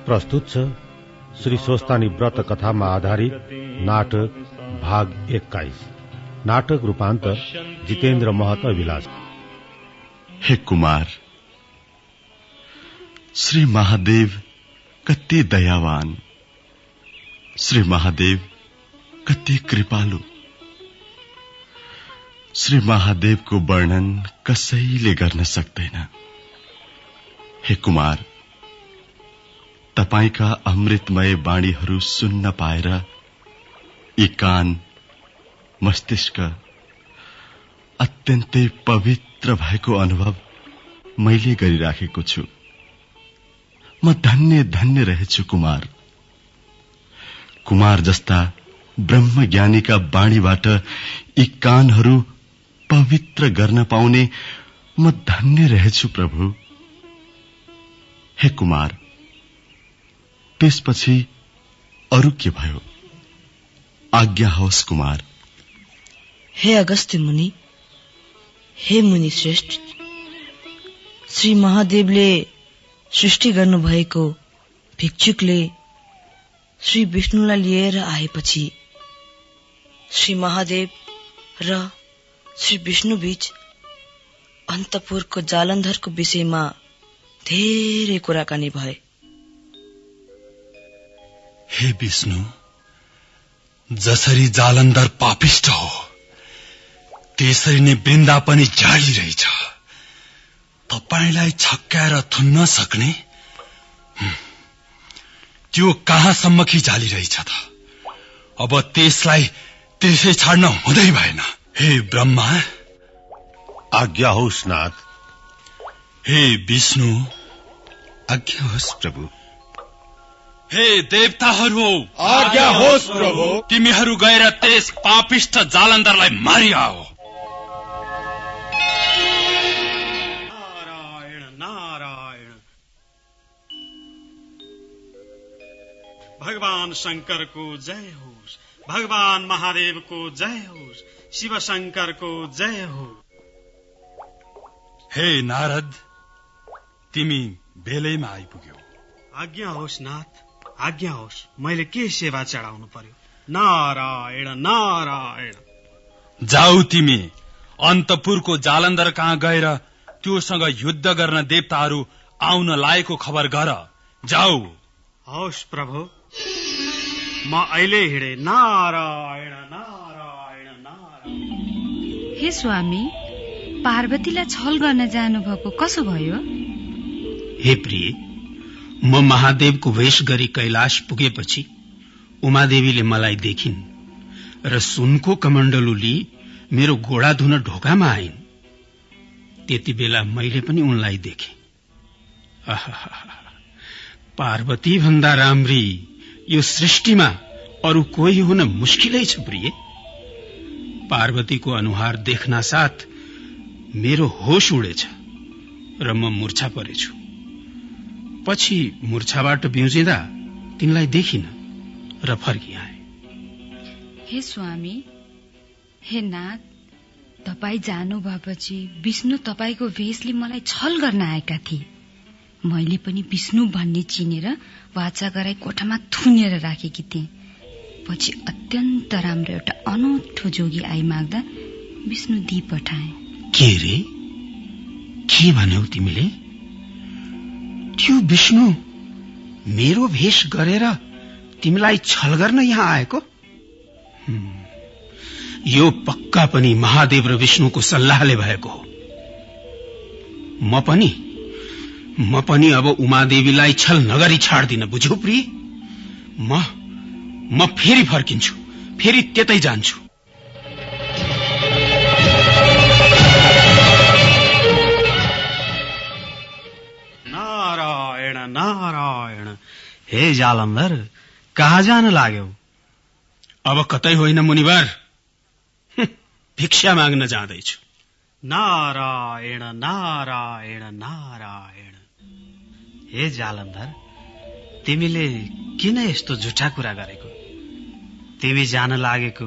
प्रस्तुत छ श्री स्वस्तानी व्रत कथामा आधारित नाटक भाग 21। नाटक रूपान्तर जितेन्द्र महत अभिलाष। हे कुमार, श्री महादेव कति दयावान, श्री महादेव कति कृपालु। श्री महादेवको वर्णन कसैले गर्न सक्दैन। हे कुमार, तपाईका अमृतमय वाणीहरू सुन्न पाएर यी कान, मस्तिष्क अत्यन्तै पवित्र भएको अनुभव मैले गरिराखेको छु। म धन्य धन्य रहेछु कुमार। कुमार जस्ता ब्रह्मज्ञानीका वाणीबाट यी कानहरू पवित्र गर्न पाउने म धन्य रहेछु प्रभु। हे कुमार, त्यसपछि अरु के भयो? आज्ञा होस् कुमार। हे अगस्त्य मुनि, हे मुनि श्रेष्ठ, श्री महादेवले सृष्टि गर्नु भएको भिक्षुकले श्री विष्णुलाई लिएर आएपछि श्री महादेव र श्री विष्णु बीच अन्तपुरको जालन्धरको विषयमा धेरै कुराकानी भए। हे विष्णु, जसरी जालन्धर पापिष्ट हो त्यसरी नै वृन्दा पनि जाली रहेछ। तपाईलाई छक्क्याएर थुन्न सक्ने त्यो कहाँसम्म कि जाली रहेछ त? अब त्यसलाई त्यसै छाड्न हुँदै भएन। हे ब्रह्मा, आज्ञा होस् नाथ। हे विष्णु, आज्ञा होस् प्रभु। हे देवताहरू, आज्ञा होस् प्रभु। तिमीहरू गएर त्यस पापिष्ट जालन्धरलाई मारिआओ। नारायण नारायण। भगवान शंकरको जय होस्, भगवान महादेवको जय होस्, शिव शंकरको जय हो। हे नारद, तिमी बेलैमा आइपुग्यौ। आज्ञा होस् नाथ, आज्ञा होस्। मैले के सेवा चढाउनु पर्यो? नारायण नारायण। जाऊ तिमी अन्तपुरको जालन्धर कहाँ गएर त्योसँग युद्ध गर्न देवताहरू आउन लागेको खबर गर। जाऊ। होस् प्रभु, म अहिले हिँडे। नारायण नारायण नारायण। हे स्वामी, पार्वतीलाई छल गर्न जानुभएको कसो भयो? हे प्रिय, म महादेवको वेश गरी कैलाश पुगेपछि उमादेवीले मलाई देखिन् र सुनको कमण्डलु लिई मेरो घोडा धुन ढोकामा आइन्। त्यति बेला मैले पनि उनलाई देखे। पार्वती भन्दा राम्री यो सृष्टिमा अरू कोही हुन मुस्किलै छ प्रिय। पार्वतीको अनुहार देख्न साथ मेरो होश उडेछ र म मूर्छा परेछु। पछि मूर्छाबाट बिउजिँदा तिनलाई देखिन र फर्किआए। हे स्वामी, हे नाथ, तपाई जानु भएपछि विष्णु तपाईको वेशले मलाई छल गर्न आएका थिए। मैले पनि विष्णु भन्ने चिनेर वाचा गराई कोठामा थुनेर राखेकी थिएँ। पछि अत्यन्त राम्रो एउटा अनौठो जोगी आइमाग्दा विष्णु दिई पठाए। के रे? के भन्यौ तिमीले? त्यो विष्णु मेरो भेष गरेर तिमीलाई छल गर्न यहाँ आएको? यो पक्का पनि महादेव र विष्णुको सल्लाहले भएको हो। म पनि अब उमादेवीलाई छल नगरी छाड्दिन, बुझ्यौ प्रिय? म फेरि फर्किन्छु, फेरि त्यतै जान्छु। नारायण नारायण। हे जालन्धर, कहाँ जान लाग्यौ? अब कतै होइन मुनिवर, भिक्षा माग्न जाँदैछु। नारायण नारायण नारायण। हे जालन्धर, तिमीले किन यस्तो झुठा कुरा गरेको? तिमी जान लागेको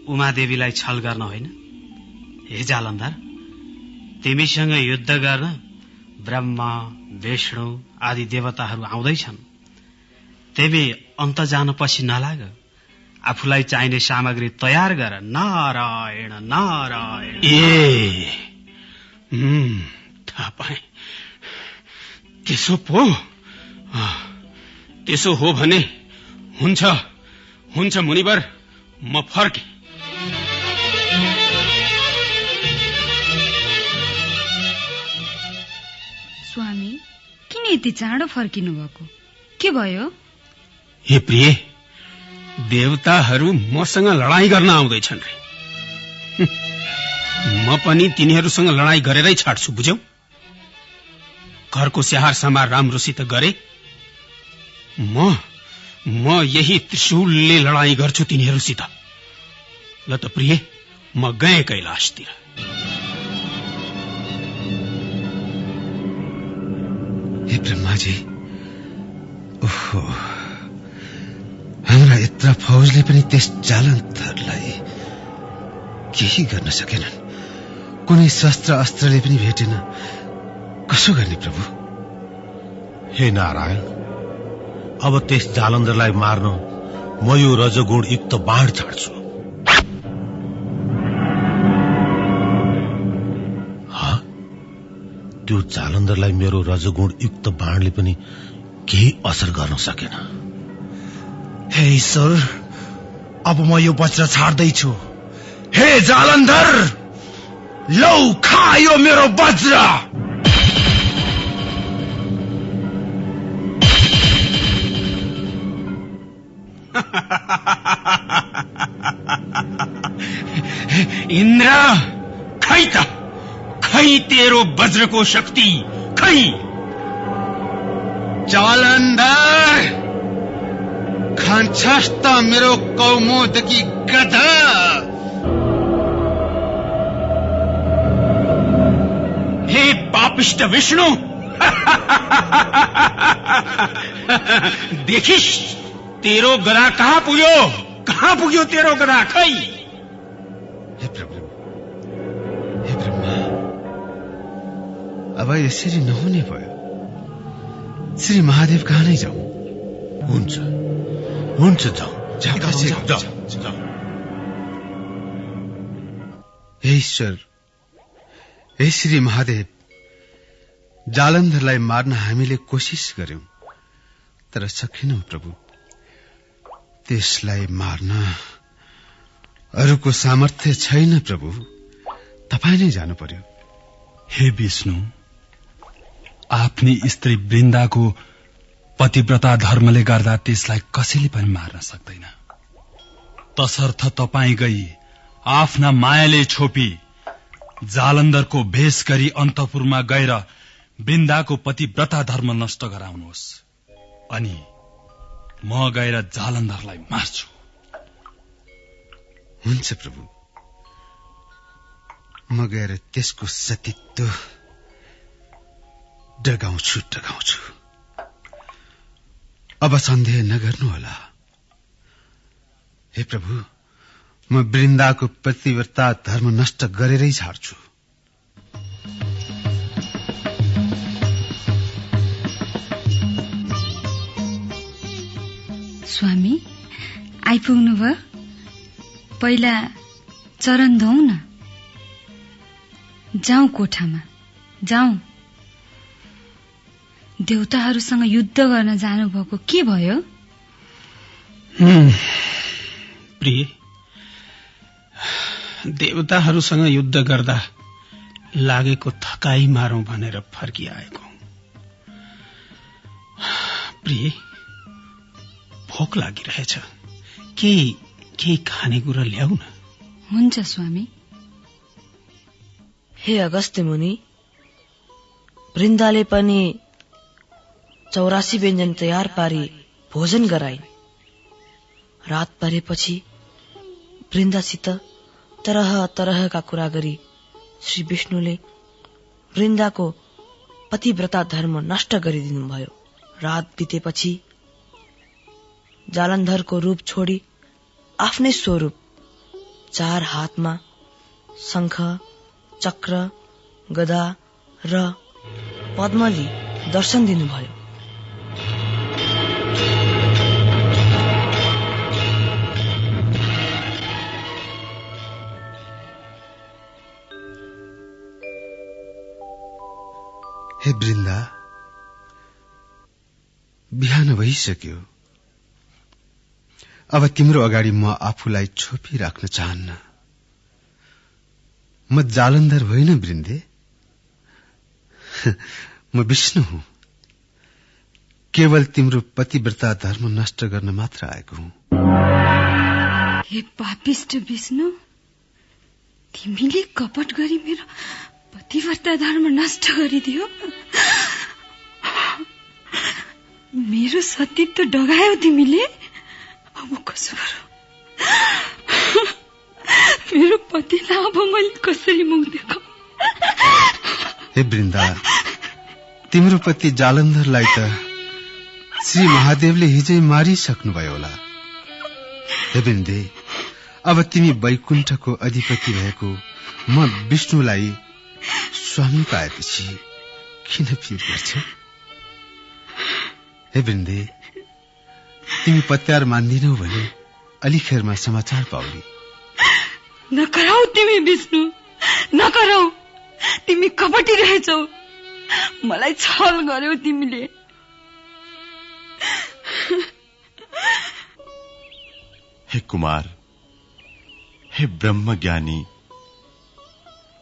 उमादेवीलाई छल गर्न होइन। हे जालन्धर, तिमीसँग युद्ध गर्न ब्रह्मा, विष्णु आदि देवताहरू आउँदैछन्। तेबे अन्त जान पछि नलाग, आफूलाई चाहिने सामग्री तयार गर। नारायण नारायण। थाहा पाएँ। त्यसो पो, त्यसो हो भने हुन्छ हुन्छ मुनिवर, म फर्के। स्वामी, किन यति चाँडो फर्किनु भएको? के भयो? हे प्रिय, देवताहरू मसँग लडाईँ गर्न आउँदैछन् रे। म पनि तिनीहरूसँग लडाईँ गरेरै छाड्छु, बुझ्यौ? घरको स्याहार समार राम्रोसित गरे म यही त्रिशूलले लडाईँ गर्छु तिनीहरूसित। ल त प्रिय, म गएँ कैलाशतिर। हे ब्रह्माजी, ओहो, हाम्रा यत्र फौजले पनि त्यस जालन्धरलाई केही गर्न सकेनन्। कुनै शस्त्र अस्त्रले पनि भेटेन। कसो गर्ने प्रभु? हे नारायण, अब त्यस जालन्धरलाई मार्न म यो रजगुण युक्त बाण छाड्छु। त्यो जालन्धरलाई मेरो रजगुण युक्त बाणले पनि केही असर गर्न सकेन। हे ईश्वर, अब म यो वज्र छाड्दैछु। हे जालन्धर, लौ खायो मेरो वज्र। इन्द्र, खै त, खै तेरो वज्रको शक्ति, खै। जालन्धर, खान्छस् त मेरो कौमोदकी गधा। हे पापिष्ट विष्णु, देखिस् तेरो गदा कहाँ पुग्यो? कहाँ पुग्यो तेरो गदा? खै। हे प्रभु, हे ब्रह्मा, अब यसरी नहुने भयो। श्री महादेव कहाँ नै जाउँ? हुन्छ हुन्छ, जाऊ। हे ईश्वर, हे श्री महादेव, जालन्धरलाई मार्न हामीले कोशिश गर्यौं, तर सकेनौं प्रभु। त्यसलाई मार्न अरूको सामर्थ्य छैन प्रभु। तपाईँ नै जानु पर्यो। हे विष्णु, आफ्नी स्त्री वृन्दाको पतिव्रता धर्मले गर्दा त्यसलाई कसैले पनि मार्न सक्दैन। तसर्थ तपाईँ गई आफ्ना मायाले छोपी जालन्धरको भेष गरी अन्तपुरमा गएर वृन्दाको पतिव्रता धर्म नष्ट गराउनुहोस्, अनि म गएर जालन्धरलाई मार्छु। हुन्छ प्रभु, म गएर त्यसको सतीत्व डगाउँछु। अब सन्देह नगर्नुहोला। हे प्रभु, म वृन्दाको पतिव्रता धर्म नष्ट गरेरै छाड्छु। स्वामी, आइपुग्नु भयो? पहिला चरण धौँ न। जाउँ कोठामा, जाउँ। देवताहरूसँग युद्ध गर्न जानुभएको के भयो? प्रिय, देवताहरूसँग युद्ध गर्दा लागेको थकाई मारौं भनेर फर्किआएको। प्रिय, भोक लागिरहेछ। केही खानेकुरा ल्याउ न। हुन्छ स्वामी। हे अगस्त्य मुनि, वृन्दाले पनि 84 व्यञ्जन तयार पारी भोजन गराई। रात परेपछि वृन्दासित तरह तरहका कुरा गरी श्री विष्णुले वृन्दाको पतिव्रता धर्म नष्ट गरिदिनुभयो। रात बितेपछि जालन्धरको रूप छोडी आफ्नै स्वरूप 4 हातमा शंख, चक्र, गदा र पद्मली दर्शन दिनुभयो। वृन्दा, बिहान भइसक्यो। अब तिम्रो अगाडि म आफूलाई छोपिराख्न चाहन्न। म जालन्धर होइन वृन्दे, म विष्णु हुँ। केवल तिम्रो पतिव्रता धर्म नष्ट गर्न मात्र आएको हुँ। हे पापिष्ट विष्णु, तिमीले कपट गरी मेरो पतिव्रता धर्म नष्ट गरिदियो। मेरो सतीत्व डगायो तिमीले। अब कसो गरौं? मेरो पतिलाई अब मैले कसरी मुख देखाउँ? हे वृन्दा, तिम्रो पति जालन्धरलाई त श्री महादेवले हिजै मारिसक्नुभयो होला। हे वृन्दे, अब तिमी वैकुण्ठको अधिपति भएको म विष्णुलाई स्वामी पाएपछि किन पिर गर्छौ? हे वृन्दे, तिमी पत्यार मान्दिनौ भने अलिखेरमा समाचार पाउली। नकराउ तिमी विष्णु, नकराउ। तिमी कपटी रहेछौ। मलाई छल गर्यौ तिमीले। हे कुमार, हे ब्रह्मज्ञानी,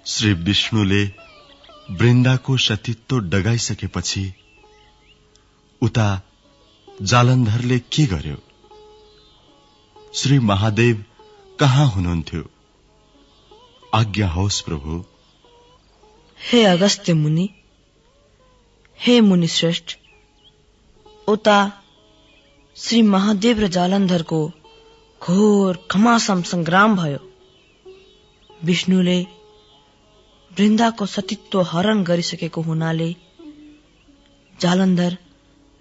श्री विष्णुले वृन्दाको सतीत्व डगाइसकेपछि उता जालन्धरले के गर्यो? श्री महादेव कहाँ हुनुहुन्थ्यो? आज्ञा होस् प्रभु। हे अगस्त्य मुनि, हे मुनि श्रेष्ठ, उता श्री महादेव र जालन्धरको घोर घमासम संग्राम भयो। विष्णुले वृन्दाको सतीत्व हरण गरिसकेको हुनाले जालन्धर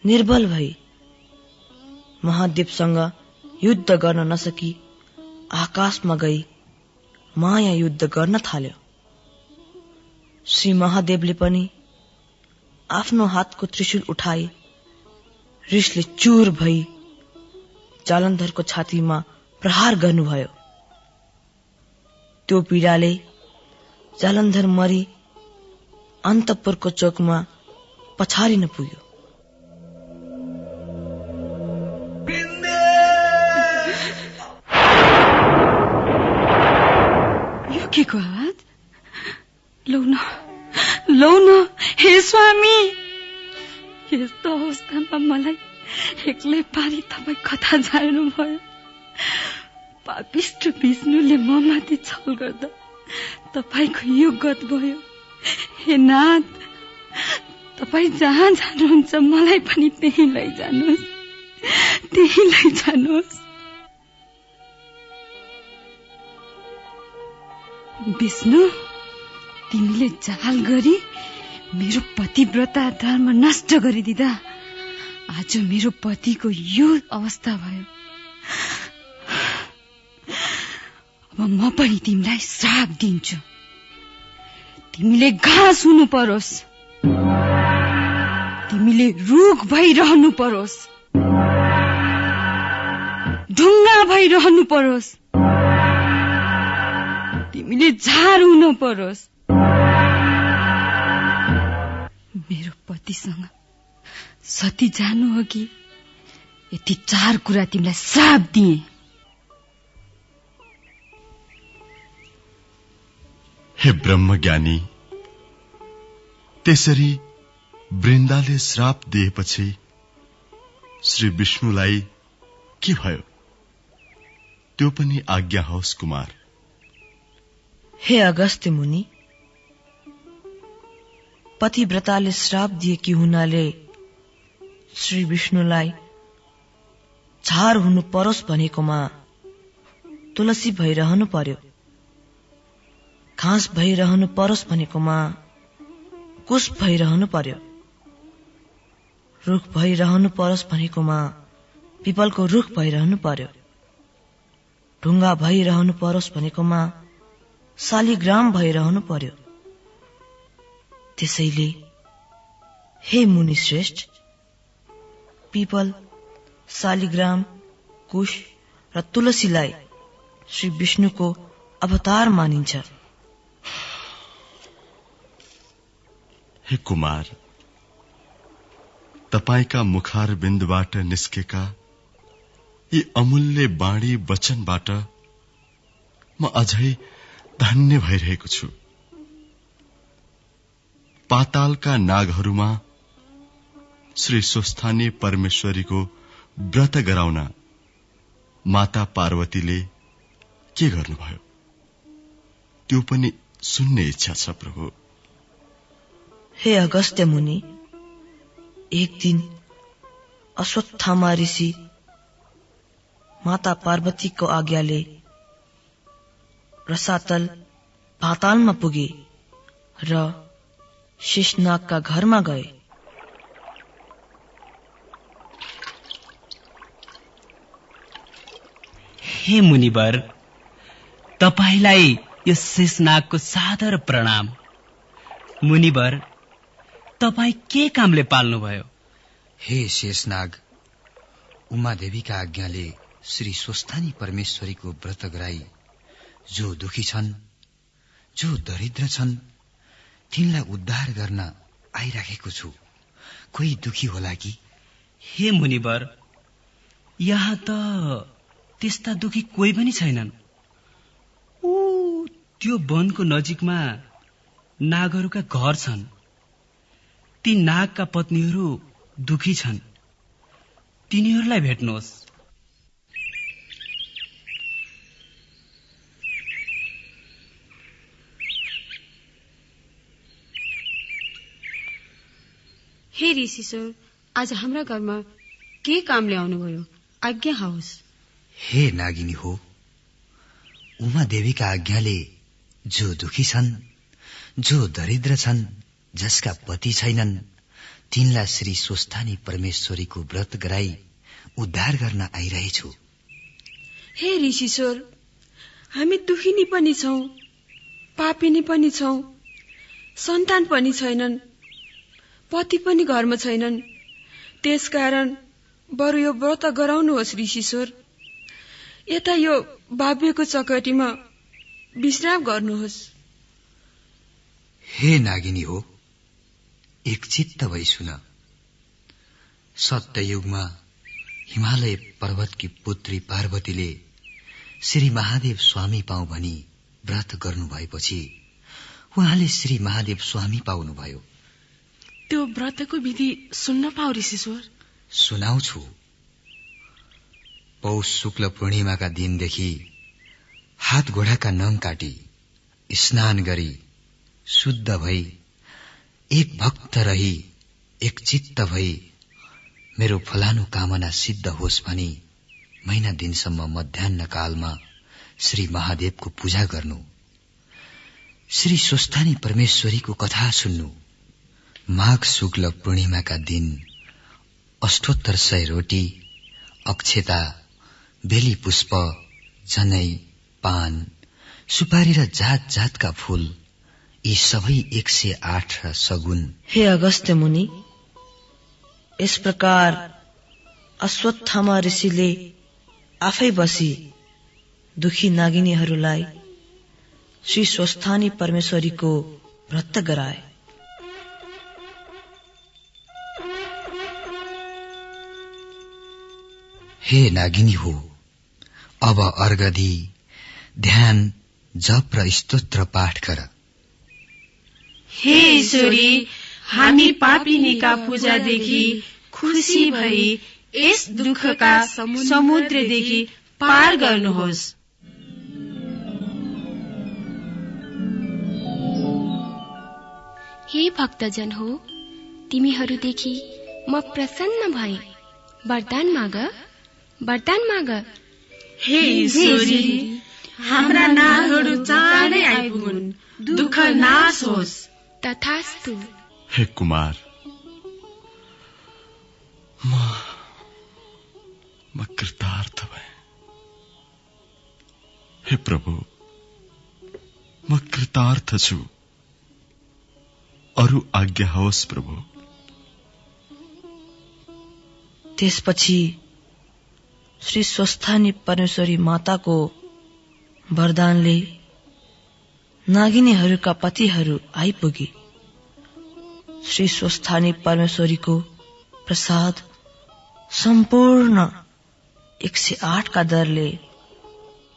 निर्बल भई महादेवसँग युद्ध गर्न नसकी आकाशमा गई माया युद्ध गर्न थाल्यो। श्री महादेवले पनि आफ्नो हातको त्रिशूल उठाई रिसले चूर भई जालन्धरको छातीमा प्रहार गर्नुभयो। त्यो पीडाले जालन्धर मरी अन्तपुरको चोकमा पछारिन पुग्यो। यो के को आवाज? लौ न हे स्वामी, यस्तो अवस्थामा मलाई एक्लै पारी तपाईँ कथा जानु भयो। पापिष्ट विष्णुले म माथि छल गर्दा तपाईको यो गत भयो। हे नाथ, तपाईँ जहाँ जानुहुन्छ मलाई पनि त्यही लैजानुहोस्, त्यही लैजानुहोस्। विष्णु, तिमीले जाल गरी मेरो पतिव्रता धर्म नष्ट गरिदिँदा आज मेरो पतिको यो अवस्था भयो। अब म पनि तिमीलाई श्राप दिन्छु। तिमीले घाँस हुनु परोस्, तिमीले रुख भइरहनु परोस्, ढुङ्गा भइरहनु परोस्, तिमीले झार हुनु परोस्। मेरो पतिसँग सती जानु हो कि यति 4 कुरा तिमीलाई श्राप दिए। हे ब्रह्मज्ञानी, त्यसरी वृन्दाले श्राप दिएपछि श्री विष्णुलाई के भयो? त्यो पनि आज्ञा होस् कुमार। हे अगस्त्य मुनि, पतिव्रताले श्राप दिएकी हुनाले श्री विष्णुलाई झार हुनु परोस् भनेकोमा तुलसी भइरहनु पर्यो, घाँस भइरहनु परोस् भनेकोमा कुश भइरहनु पर्यो, रुख भइरहनु परोस् भनेकोमा पिपलको रुख भइरहनु पर्यो, ढुङ्गा भइरहनु परोस् भनेकोमा शालिग्राम भइरहनु पर्यो। त्यसैले हे मुनि श्रेष्ठ, पिपल, शालिग्राम, कुश र तुलसीलाई श्री विष्णुको अवतार मानिन्छ। हे कुमार, तपाईका मुखार बिन्दुबाट निस्केका यी अमूल्य बाणी वचनबाट म अझै धन्य भइरहेको छु। पातालका नागहरूमा श्री स्वस्थानी परमेश्वरीको व्रत गराउन माता पार्वतीले के गर्नुभयो त्यो पनि सुन्ने इच्छा छ प्रभु। हे अगस्त्य मुनि, एक दिन अश्वत्थामा ऋषि माता पार्वतीको आज्ञाले रसातल पातालमा पुगे र शेषनागका घरमा गए। हे मुनिवर, तपाईलाई यो शेषनागको सादर प्रणाम। मुनिवर, तपाई के कामले पाल्नुभयो? हे शेषनाग, उमादेवीका आज्ञाले श्री स्वस्थानी परमेश्वरीको व्रत गराई जो दुखी छन्, जो दरिद्र छन्, तिनलाई उद्धार गर्न आइराखेको छु। कोही दुखी होला कि? हे मुनिवर, यहाँ त त्यस्ता दुखी कोही पनि छैनन्। त्यो वनको नजिकमा नागहरूका घर छन्। ती नागका पत्नीहरू दुखी छन्, तिनीहरूलाई भेट्नुहोस्। हे ऋषिश्वर, आज हाम्रा घरमा के कामले आउनुभयो? आज्ञा होस्। हे नागिनी हो, उमा देवीका आज्ञाले जो दुखी छन्, जो दरिद्र छन्, जसका पति छैनन्, तिनलाई श्री स्वस्थानी परमेश्वरीको व्रत गराई उद्धार गर्न आइरहेछु। हे ऋषिश्वर, हामी दुखिनी पनि छौं, पापिनी पनि छौं, सन्तान पनि छैनन्, पति पनि घरमा छैनन्। त्यसकारण बरु यो व्रत गराउनुहोस् ऋषिश्वर। यता यो बाब्यको चकटीमा विश्राम गर्नुहोस्। हे नागिनी हो, एक चित्त भई सुन। सत्ययुगमा हिमालय पर्वतकी पुत्री पार्वतीले श्री महादेव स्वामी पाऊ भनी व्रत गर्नु भएपछि उहाँले श्री महादेव स्वामी पाउनुभयो। त्यो व्रतको विधि सुन्न पाऊ ऋषिश्वर? सुनाउँछु। पौष शुक्ल पूर्णिमाका दिनदेखि हात घोडाका नङ काटी स्नान गरी शुद्ध भई एक भक्त रही एक चित्त भई मेरो फलानु कामना सिद्ध होस् भनी महिना दिनसम्म मध्याह्न कालमा श्री महादेवको पूजा गर्नु, श्री स्वस्थानी परमेश्वरीको कथा सुन्नु, माघ शुक्ल पूर्णिमाका दिन अष्टोत्तर 100 रोटी, अक्षता, बेली पुष्प, जनै, पान, सुपारी र जात जातका फूल, यी सबै 108 र सगुन। हे अगस्त्य मुनि, यस प्रकार अश्वत्थामा ऋषिले आफै बसी दुखी नागिनीहरूलाई श्री स्वस्थानी परमेश्वरीको व्रत गराए। हे नागिनी हो, अब अर्घ दिई ध्यान, जप र स्तोत्र पाठ गर। हे ईश्वरी, हामी पापिनीका पूजादेखि खुसी भई यस दुःखका समुद्रदेखि पार गर्नुहोस्। हे भक्तजन हो, तिमीहरूदेखि म प्रसन्न भए। वरदान माग, वरदान माग। हे ईश्वरी, हाम्रा नागहरू चाँडै आइपुगुन्, दुःख नाश होस्। तथास्तु। हे कुमार, म कृतार्थ भए। हे प्रभु, म कृतार्थ छु। अरु आज्ञा होस् प्रभु। त्यसपछि श्री स्वस्थानी परमेश्वरी माताको वरदानले नागिनीहरूका पतिहरू आइपुगे। श्री स्वस्थानी परमेश्वरीको प्रसाद सम्पूर्ण 108 का दरले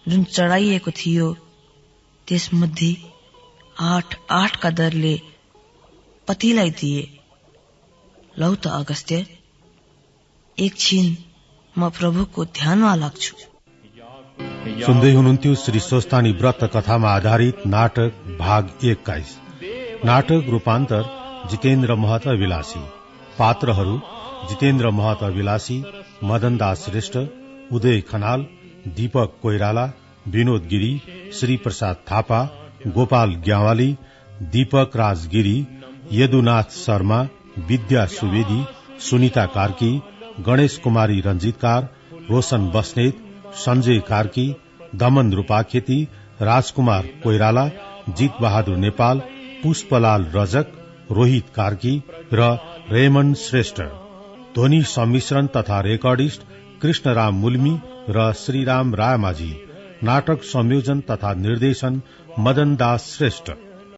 जुन चढाइएको थियो त्यसमध्ये 8 का दरले पतिलाई दिए। लौ त अगस्त्य, एकछिन म प्रभुको ध्यानमा लाग्छु। सुन्दै हुनुहुन्थ्यो श्री स्वस्तानी व्रत कथामा आधारित नाटक भाग 21। नाटक रूपान्तर जितेन्द्र महत अभिलाषी। पात्रहरू जितेन्द्र महत अभिलाषी, मदनदास श्रेष्ठ, उदय खनाल, दीपक कोइराला, विनोद गिरी, श्री प्रसाद थापा, गोपाल ग्यावाली, दीपक राज गिरी, यदुनाथ शर्मा, विद्या सुवेदी, सुनिता कार्की, गणेश कुमारी रंजीतकार, रोशन बस्नेत, संजय कार्की, दमन रूपाखेती, राजकुमार कोइराला, जीत बहादुर नेपाल, पुष्पलाल रजक, रोहित कार्की र रेमन श्रेष्ठ। ध्वनि सम्मिश्रण तथा रेकर्डिस्ट कृष्णराम मुल्मी र श्रीराम रायमाझी। नाटक संयोजन तथा निर्देशन मदनदास श्रेष्ठ।